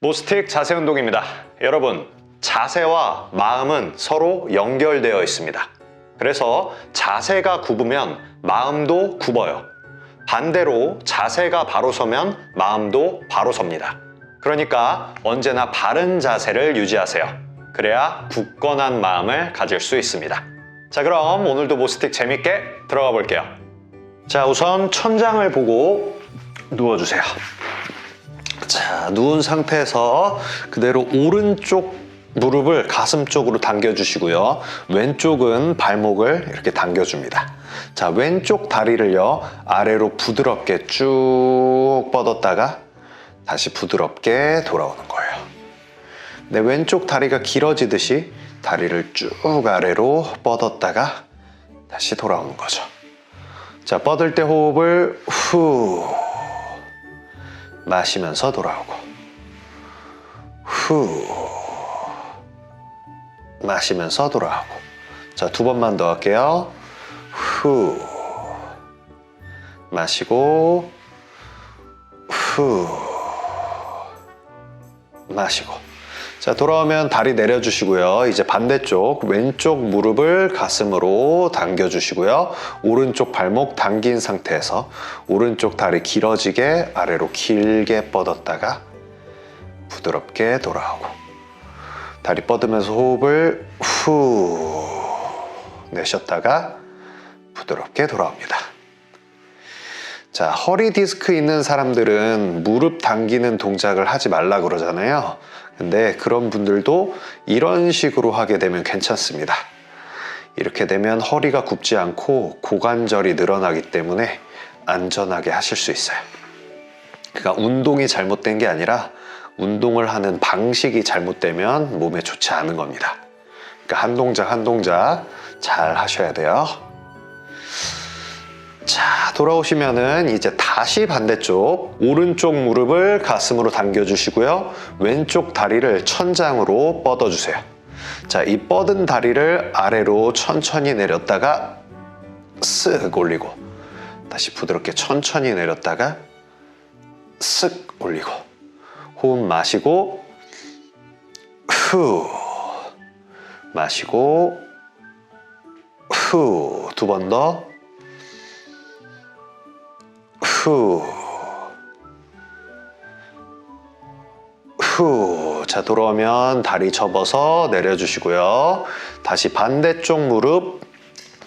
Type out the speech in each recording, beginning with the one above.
모스틱 자세 운동입니다. 여러분, 자세와 마음은 서로 연결되어 있습니다. 그래서 자세가 굽으면 마음도 굽어요. 반대로 자세가 바로 서면 마음도 바로 섭니다. 그러니까 언제나 바른 자세를 유지하세요. 그래야 굳건한 마음을 가질 수 있습니다. 자, 그럼 오늘도 모스틱 재밌게 들어가 볼게요. 자, 우선 천장을 보고 누워주세요. 자, 누운 상태에서 그대로 오른쪽 무릎을 가슴 쪽으로 당겨주시고요. 왼쪽은 발목을 이렇게 당겨줍니다. 자, 왼쪽 다리를요, 아래로 부드럽게 쭉 뻗었다가 다시 부드럽게 돌아오는 거예요. 네, 왼쪽 다리가 길어지듯이 다리를 쭉 아래로 뻗었다가 다시 돌아오는 거죠. 자, 뻗을 때 호흡을 후 마시면서 돌아오고 후 마시면서 돌아오고. 자, 두 번만 더 할게요. 후 마시고 후 마시고. 자, 돌아오면 다리 내려주시고요. 이제 반대쪽 왼쪽 무릎을 가슴으로 당겨주시고요. 오른쪽 발목 당긴 상태에서 오른쪽 다리 길어지게 아래로 길게 뻗었다가 부드럽게 돌아오고. 다리 뻗으면서 호흡을 후 내쉬었다가 부드럽게 돌아옵니다. 자, 허리 디스크 있는 사람들은 무릎 당기는 동작을 하지 말라 그러잖아요. 근데 그런 분들도 이런 식으로 하게 되면 괜찮습니다. 이렇게 되면 허리가 굽지 않고 고관절이 늘어나기 때문에 안전하게 하실 수 있어요. 그러니까 운동이 잘못된 게 아니라 운동을 하는 방식이 잘못되면 몸에 좋지 않은 겁니다. 그러니까 한 동작 한 동작 잘 하셔야 돼요. 자, 돌아오시면은 이제 다시 반대쪽 오른쪽 무릎을 가슴으로 당겨주시고요. 왼쪽 다리를 천장으로 뻗어주세요. 자, 이 뻗은 다리를 아래로 천천히 내렸다가 쓱 올리고 다시 부드럽게 천천히 내렸다가 쓱 올리고. 호흡 마시고 후 마시고 후. 두 번 더 후 후. 자, 돌아오면 다리 접어서 내려주시고요. 다시 반대쪽 무릎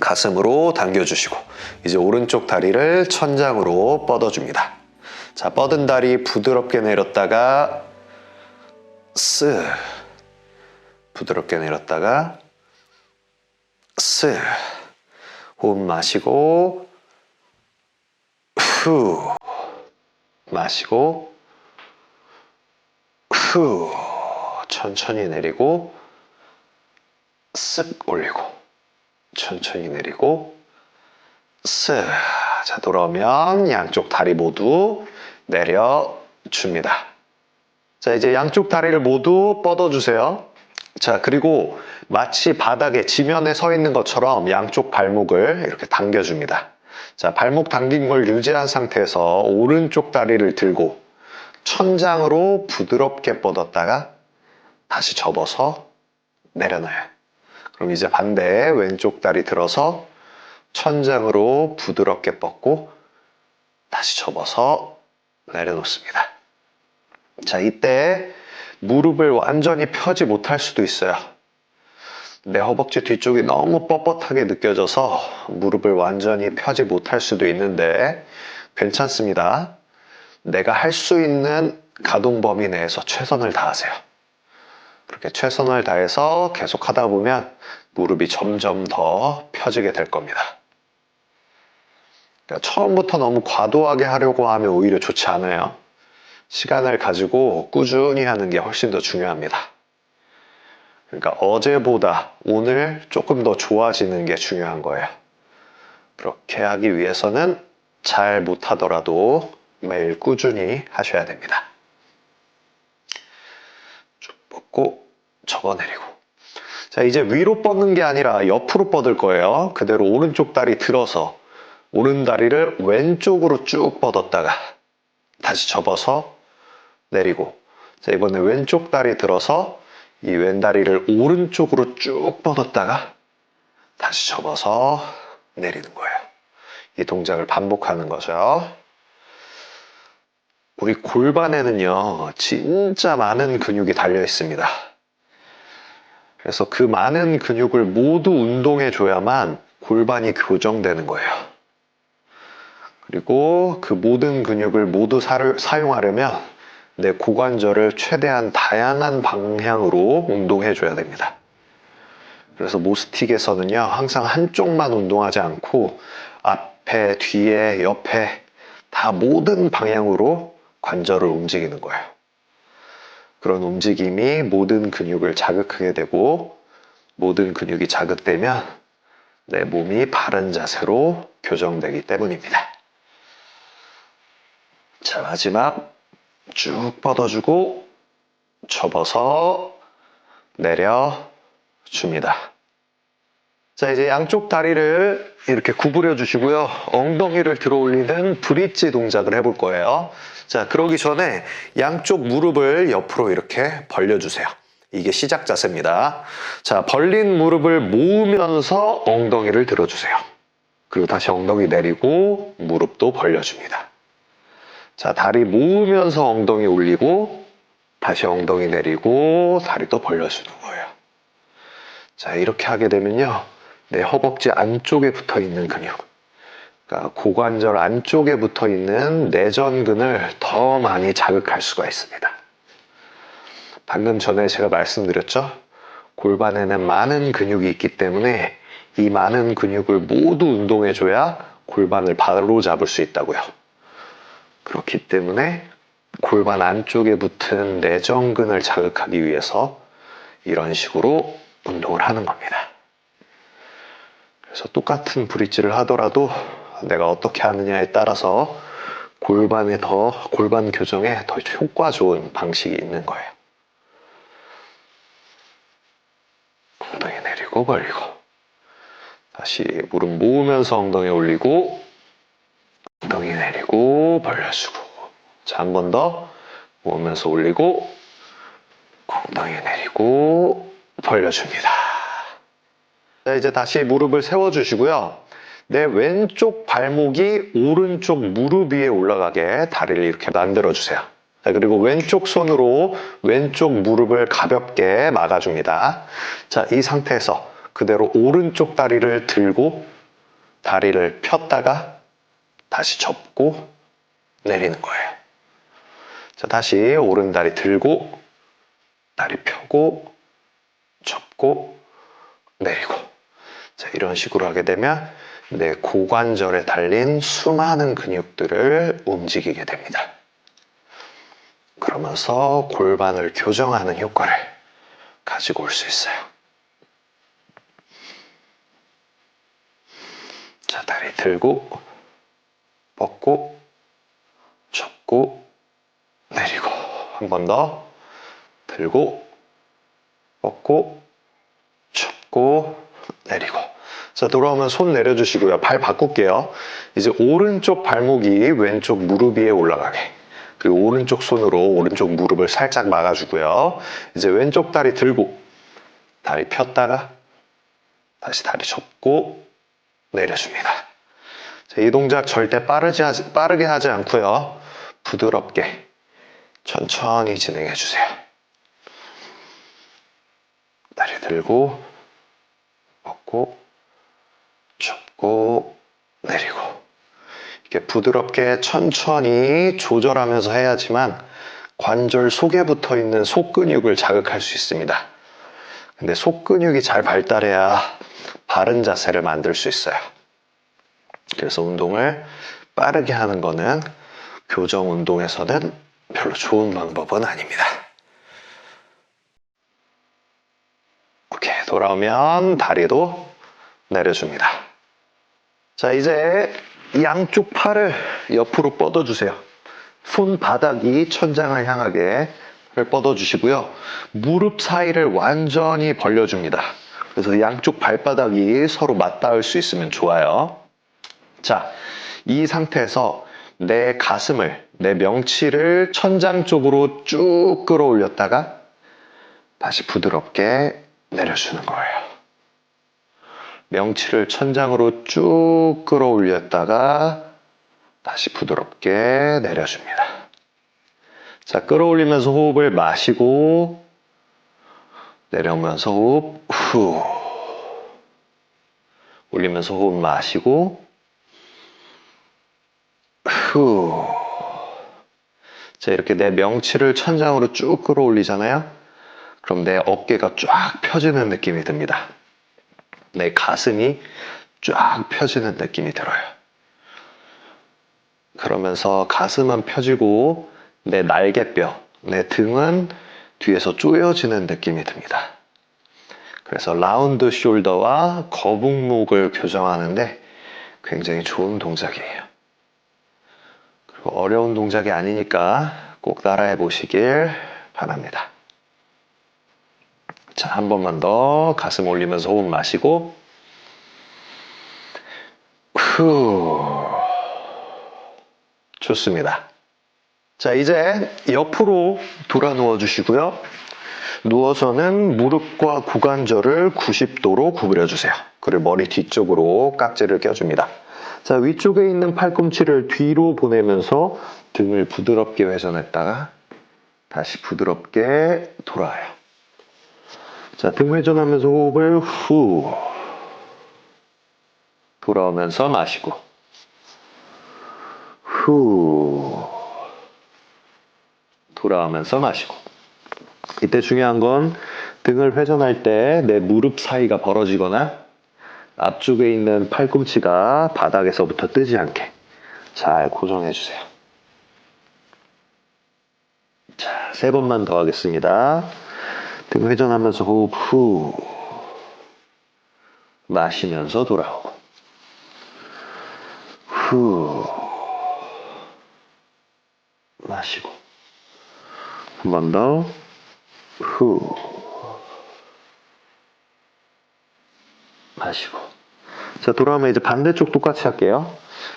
가슴으로 당겨주시고 이제 오른쪽 다리를 천장으로 뻗어줍니다. 자, 뻗은 다리 부드럽게 내렸다가 쓱 부드럽게 내렸다가 쓱. 호흡 마시고 후 마시고 후. 천천히 내리고 쓱 올리고 천천히 내리고 쓱. 자, 돌아오면 양쪽 다리 모두 내려줍니다. 자, 이제 양쪽 다리를 모두 뻗어주세요. 자, 그리고 마치 바닥에 지면에 서 있는 것처럼 양쪽 발목을 이렇게 당겨줍니다. 자, 발목 당긴 걸 유지한 상태에서 오른쪽 다리를 들고 천장으로 부드럽게 뻗었다가 다시 접어서 내려놔요. 그럼 이제 반대 왼쪽 다리 들어서 천장으로 부드럽게 뻗고 다시 접어서 내려놓습니다. 자, 이때 무릎을 완전히 펴지 못할 수도 있어요. 내 허벅지 뒤쪽이 너무 뻣뻣하게 느껴져서 무릎을 완전히 펴지 못할 수도 있는데 괜찮습니다. 내가 할 수 있는 가동 범위 내에서 최선을 다하세요. 그렇게 최선을 다해서 계속 하다 보면 무릎이 점점 더 펴지게 될 겁니다. 그러니까 처음부터 너무 과도하게 하려고 하면 오히려 좋지 않아요. 시간을 가지고 꾸준히 하는 게 훨씬 더 중요합니다. 그러니까 어제보다 오늘 조금 더 좋아지는 게 중요한 거예요. 그렇게 하기 위해서는 잘 못하더라도 매일 꾸준히 하셔야 됩니다. 쭉 뻗고 접어내리고. 자, 이제 위로 뻗는 게 아니라 옆으로 뻗을 거예요. 그대로 오른쪽 다리 들어서 오른 다리를 왼쪽으로 쭉 뻗었다가 다시 접어서 내리고. 자, 이번에 왼쪽 다리 들어서 이 왼다리를 오른쪽으로 쭉 뻗었다가 다시 접어서 내리는 거예요. 이 동작을 반복하는 거죠. 우리 골반에는요, 진짜 많은 근육이 달려 있습니다. 그래서 그 많은 근육을 모두 운동해 줘야만 골반이 교정되는 거예요. 그리고 그 모든 근육을 모두 사용하려면 내 고관절을 최대한 다양한 방향으로 운동해 줘야 됩니다. 그래서 모스틱에서는요, 항상 한쪽만 운동하지 않고 앞에, 뒤에, 옆에 다 모든 방향으로 관절을 움직이는 거예요. 그런 움직임이 모든 근육을 자극하게 되고 모든 근육이 자극되면 내 몸이 바른 자세로 교정되기 때문입니다. 자, 마지막 쭉 뻗어주고 접어서 내려줍니다. 자, 이제 양쪽 다리를 이렇게 구부려 주시고요. 엉덩이를 들어 올리는 브릿지 동작을 해볼 거예요. 자, 그러기 전에 양쪽 무릎을 옆으로 이렇게 벌려주세요. 이게 시작 자세입니다. 자, 벌린 무릎을 모으면서 엉덩이를 들어주세요. 그리고 다시 엉덩이 내리고 무릎도 벌려줍니다. 자, 다리 모으면서 엉덩이 올리고 다시 엉덩이 내리고 다리도 벌려주는 거예요. 자, 이렇게 하게 되면요, 내 허벅지 안쪽에 붙어 있는 근육, 그러니까 고관절 안쪽에 붙어 있는 내전근을 더 많이 자극할 수가 있습니다. 방금 전에 제가 말씀드렸죠? 골반에는 많은 근육이 있기 때문에 이 많은 근육을 모두 운동해줘야 골반을 바로 잡을 수 있다고요. 그렇기 때문에 골반 안쪽에 붙은 내전근을 자극하기 위해서 이런 식으로 운동을 하는 겁니다. 그래서 똑같은 브릿지를 하더라도 내가 어떻게 하느냐에 따라서 골반 교정에 더 효과 좋은 방식이 있는 거예요. 엉덩이 내리고 벌리고 다시 무릎 모으면서 엉덩이 올리고 엉덩이 내리고 벌려주고, 자, 한 번 더 모으면서 올리고 엉덩이 내리고 벌려줍니다. 자, 이제 다시 무릎을 세워주시고요. 내 왼쪽 발목이 오른쪽 무릎 위에 올라가게 다리를 이렇게 만들어주세요. 자, 그리고 왼쪽 손으로 왼쪽 무릎을 가볍게 막아줍니다. 자, 이 상태에서 그대로 오른쪽 다리를 들고 다리를 폈다가 다시 접고 내리는 거예요. 자, 다시 오른 다리 들고 다리 펴고 접고 내리고. 자, 이런 식으로 하게 되면 내 고관절에 달린 수많은 근육들을 움직이게 됩니다. 그러면서 골반을 교정하는 효과를 가지고 올 수 있어요. 자, 다리 들고 뻗고 접고 내리고, 한 번 더 들고 뻗고 접고 내리고. 자, 돌아오면 손 내려주시고요. 발 바꿀게요. 이제 오른쪽 발목이 왼쪽 무릎 위에 올라가게, 그리고 오른쪽 손으로 오른쪽 무릎을 살짝 막아주고요. 이제 왼쪽 다리 들고 다리 폈다가 다시 다리 접고 내려줍니다. 자, 이 동작 절대 빠르게 하지 않고요. 부드럽게 천천히 진행해 주세요. 다리 들고 뻗고 접고 내리고, 이렇게 부드럽게 천천히 조절하면서 해야지만 관절 속에 붙어 있는 속근육을 자극할 수 있습니다. 근데 속근육이 잘 발달해야 바른 자세를 만들 수 있어요. 그래서 운동을 빠르게 하는 거는 교정 운동에서는 별로 좋은 방법은 아닙니다. 오케이, 돌아오면 다리도 내려줍니다. 자, 이제 양쪽 팔을 옆으로 뻗어주세요. 손바닥이 천장을 향하게 뻗어주시고요. 무릎 사이를 완전히 벌려줍니다. 그래서 양쪽 발바닥이 서로 맞닿을 수 있으면 좋아요. 자, 이 상태에서 내 가슴을, 내 명치를 천장 쪽으로 쭉 끌어올렸다가 다시 부드럽게 내려주는 거예요. 명치를 천장으로 쭉 끌어올렸다가 다시 부드럽게 내려줍니다. 자, 끌어올리면서 호흡을 마시고 내려오면서 호흡 후. 올리면서 호흡 마시고 후. 자, 이렇게 내 명치를 천장으로 쭉 끌어올리잖아요. 그럼 내 어깨가 쫙 펴지는 느낌이 듭니다. 내 가슴이 쫙 펴지는 느낌이 들어요. 그러면서 가슴은 펴지고 내 날개뼈, 내 등은 뒤에서 조여지는 느낌이 듭니다. 그래서 라운드 숄더와 거북목을 교정하는데 굉장히 좋은 동작이에요. 그리고 어려운 동작이 아니니까 꼭 따라해 보시길 바랍니다. 자, 한 번만 더 가슴 올리면서 호흡 마시고 후. 좋습니다. 자, 이제 옆으로 돌아 누워 주시고요. 누워서는 무릎과 고관절을 90도로 구부려 주세요. 그리고 머리 뒤쪽으로 깍지를 껴줍니다. 자, 위쪽에 있는 팔꿈치를 뒤로 보내면서 등을 부드럽게 회전했다가 다시 부드럽게 돌아와요. 자, 등 회전하면서 호흡을 후. 돌아오면서 마시고 후. 돌아오면서 마시고. 이때 중요한 건 등을 회전할 때 내 무릎 사이가 벌어지거나 앞쪽에 있는 팔꿈치가 바닥에서부터 뜨지 않게 잘 고정해 주세요. 자, 3번만 더 하겠습니다. 등 회전하면서 호흡 후. 마시면서 돌아오고 후. 마시고 한 번 더 후. 마시고. 자, 돌아오면 이제 반대쪽 똑같이 할게요.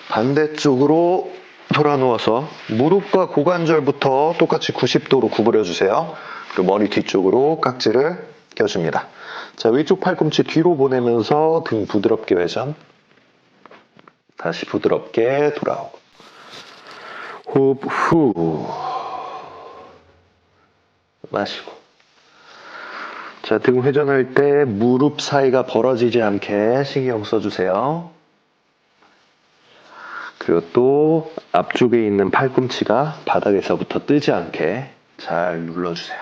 반대쪽으로 돌아 누워서 무릎과 고관절부터 똑같이 90도로 구부려 주세요. 그리고 머리 뒤쪽으로 깍지를 껴줍니다. 자, 위쪽 팔꿈치 뒤로 보내면서 등 부드럽게 회전. 다시 부드럽게 돌아오고. 호흡 후. 마시고. 자, 등 회전할 때 무릎 사이가 벌어지지 않게 신경 써주세요. 그리고 또 앞쪽에 있는 팔꿈치가 바닥에서부터 뜨지 않게 잘 눌러주세요.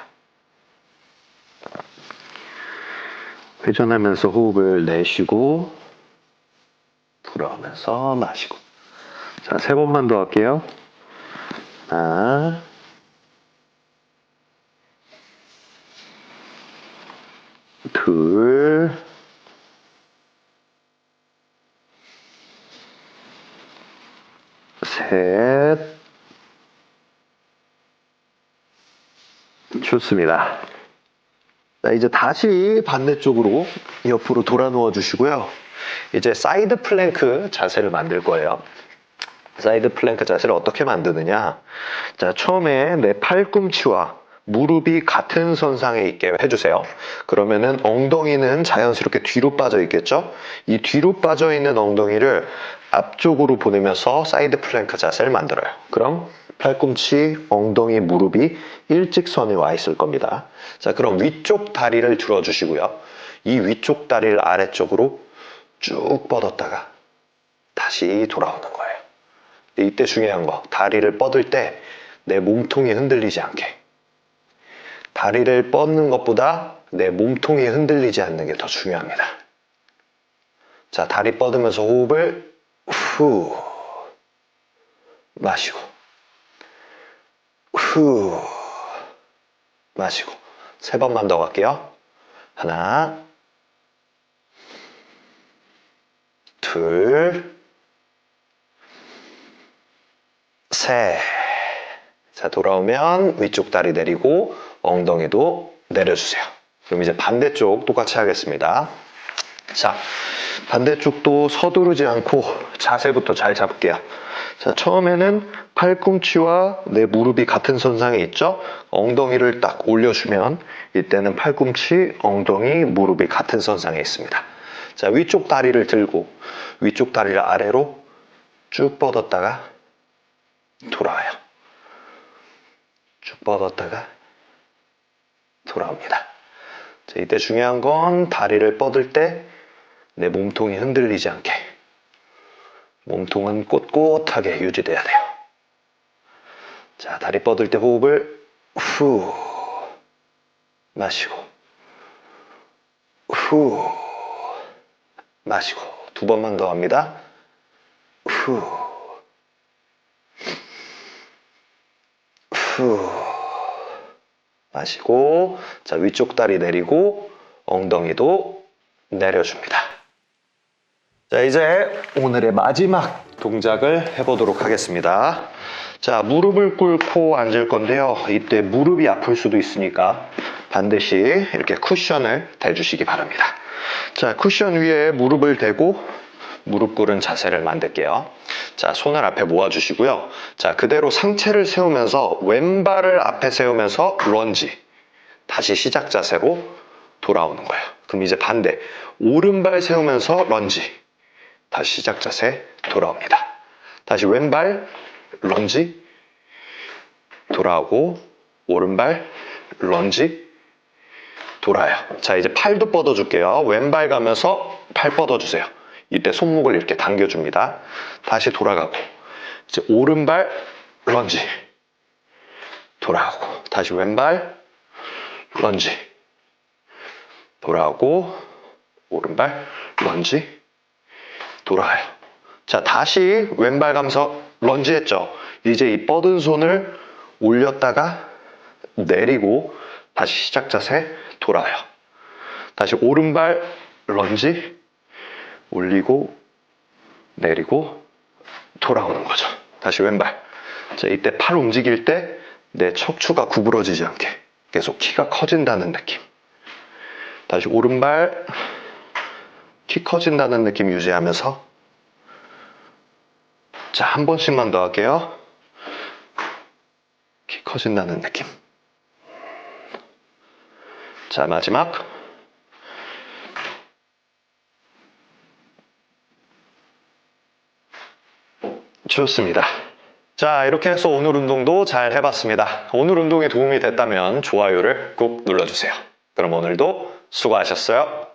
회전하면서 호흡을 내쉬고 돌아오면서 마시고. 자, 3번만 더 할게요. 하나, 둘, 셋. 좋습니다. 자, 이제 다시 반대쪽으로 옆으로 돌아 누워 주시고요. 이제 사이드 플랭크 자세를 만들 거예요. 사이드 플랭크 자세를 어떻게 만드느냐. 자, 처음에 내 팔꿈치와 무릎이 같은 선상에 있게 해주세요. 그러면은 엉덩이는 자연스럽게 뒤로 빠져 있겠죠? 이 뒤로 빠져 있는 엉덩이를 앞쪽으로 보내면서 사이드 플랭크 자세를 만들어요. 그럼 팔꿈치, 엉덩이, 무릎이 일직선에 와 있을 겁니다. 자, 그럼 위쪽 다리를 들어주시고요. 이 위쪽 다리를 아래쪽으로 쭉 뻗었다가 다시 돌아오는 거예요. 이때 중요한 거, 다리를 뻗을 때 내 몸통이 흔들리지 않게. 다리를 뻗는 것보다 내 몸통이 흔들리지 않는 게 더 중요합니다. 자, 다리 뻗으면서 호흡을 후. 마시고 후. 마시고. 3번만 더 갈게요. 하나, 둘, 셋. 자, 돌아오면 위쪽 다리 내리고 엉덩이도 내려주세요. 그럼 이제 반대쪽 똑같이 하겠습니다. 자, 반대쪽도 서두르지 않고 자세부터 잘 잡을게요. 자, 처음에는 팔꿈치와 내 무릎이 같은 선상에 있죠? 엉덩이를 딱 올려주면 이때는 팔꿈치, 엉덩이, 무릎이 같은 선상에 있습니다. 자, 위쪽 다리를 들고 위쪽 다리를 아래로 쭉 뻗었다가 돌아와요. 쭉 뻗었다가 돌아옵니다. 자, 이때 중요한 건 다리를 뻗을 때 내 몸통이 흔들리지 않게 몸통은 꼿꼿하게 유지돼야 돼요. 자, 다리 뻗을 때 호흡을 후 마시고 후 마시고 2번만 더 합니다. 후 마시고 자, 위쪽 다리 내리고 엉덩이도 내려줍니다. 자, 이제 오늘의 마지막 동작을 해보도록 하겠습니다. 자, 무릎을 꿇고 앉을 건데요. 이때 무릎이 아플 수도 있으니까 반드시 이렇게 쿠션을 대주시기 바랍니다. 자, 쿠션 위에 무릎을 대고 무릎 꿇은 자세를 만들게요. 자, 손을 앞에 모아주시고요. 자, 그대로 상체를 세우면서 왼발을 앞에 세우면서 런지. 다시 시작 자세로 돌아오는 거예요. 그럼 이제 반대. 오른발 세우면서 런지. 다시 시작 자세 돌아옵니다. 다시 왼발 런지 돌아오고 오른발 런지 돌아요. 자, 이제 팔도 뻗어줄게요. 왼발 가면서 팔 뻗어주세요. 이때 손목을 이렇게 당겨줍니다. 다시 돌아가고 이제 오른발 런지 돌아오고 다시 왼발 런지 돌아오고 오른발 런지 돌아요. 자, 다시 왼발 가면서 런지 했죠. 이제 이 뻗은 손을 올렸다가 내리고 다시 시작 자세 돌아요. 다시 오른발 런지 올리고 내리고 돌아오는 거죠. 다시 왼발. 자, 이때 팔 움직일 때 내 척추가 구부러지지 않게 계속 키가 커진다는 느낌. 다시 오른발 키 커진다는 느낌 유지하면서 자, 한 번씩만 더 할게요. 키 커진다는 느낌. 자, 마지막. 좋습니다. 자, 이렇게 해서 오늘 운동도 잘 해봤습니다. 오늘 운동에 도움이 됐다면 좋아요를 꼭 눌러주세요. 그럼 오늘도 수고하셨어요.